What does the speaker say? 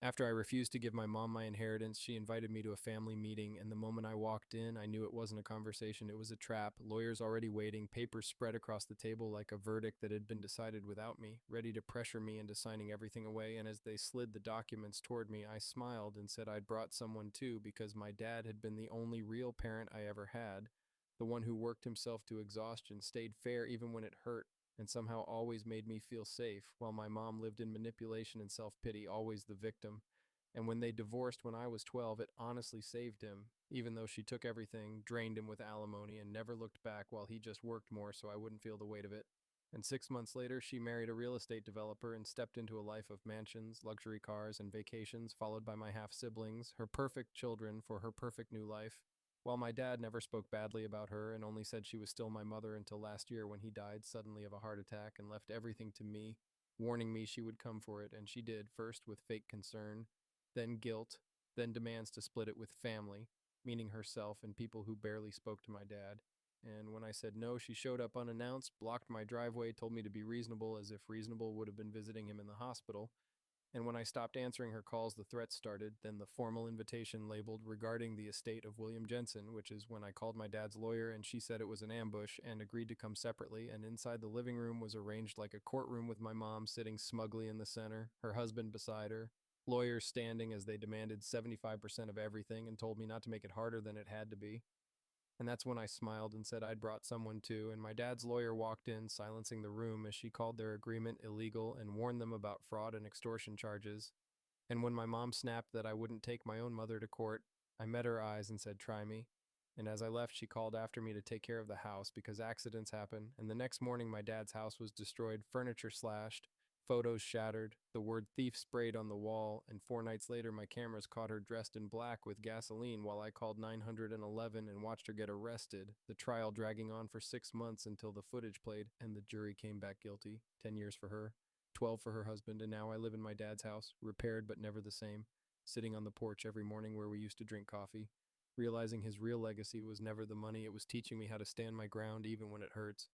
After I refused to give my mom my inheritance, she invited me to a family meeting, and the moment I walked in, I knew it wasn't a conversation, it was a trap. Lawyers already waiting, papers spread across the table like a verdict that had been decided without me, ready to pressure me into signing everything away. And as they slid the documents toward me, I smiled and said I'd brought someone too because my dad had been the only real parent I ever had, the one who worked himself to exhaustion, stayed fair even when it hurt, and somehow always made me feel safe, while my mom lived in manipulation and self pity, always the victim. And when they divorced when I was 12, it honestly saved him, even though she took everything, drained him with alimony, and never looked back while he just worked more so I wouldn't feel the weight of it. And 6 months later, she married a real estate developer and stepped into a life of mansions, luxury cars, and vacations, followed by my half siblings, her perfect children for her perfect new life. While my dad never spoke badly about her and only said she was still my mother until last year when he died suddenly of a heart attack and left everything to me, warning me she would come for it, and she did, first with fake concern, then guilt, then demands to split it with family, meaning herself and people who barely spoke to my dad. And when I said no, she showed up unannounced, blocked my driveway, told me to be reasonable as if reasonable would have been visiting him in the hospital, and when I stopped answering her calls, the threats started, then the formal invitation labeled regarding the estate of William Jensen, which is when I called my dad's lawyer and she said it was an ambush and agreed to come separately. And inside the living room was arranged like a courtroom with my mom sitting smugly in the center, her husband beside her, lawyers standing as they demanded 75% of everything and told me not to make it harder than it had to be. And that's when I smiled and said I'd brought someone too, and my dad's lawyer walked in, silencing the room as she called their agreement illegal and warned them about fraud and extortion charges. And when my mom snapped that I wouldn't take my own mother to court, I met her eyes and said, "Try me." And as I left, she called after me to take care of the house because accidents happen. And the next morning, my dad's house was destroyed, furniture slashed, photos shattered, the word thief sprayed on the wall. And 4 nights later, my cameras caught her dressed in black with gasoline while I called 911 and watched her get arrested. The trial dragging on for 6 months until the footage played and the jury came back guilty. 10 years for her, 12 for her husband, and now I live in my dad's house, repaired but never the same, sitting on the porch every morning where we used to drink coffee, realizing his real legacy was never the money, it was teaching me how to stand my ground even when it hurts.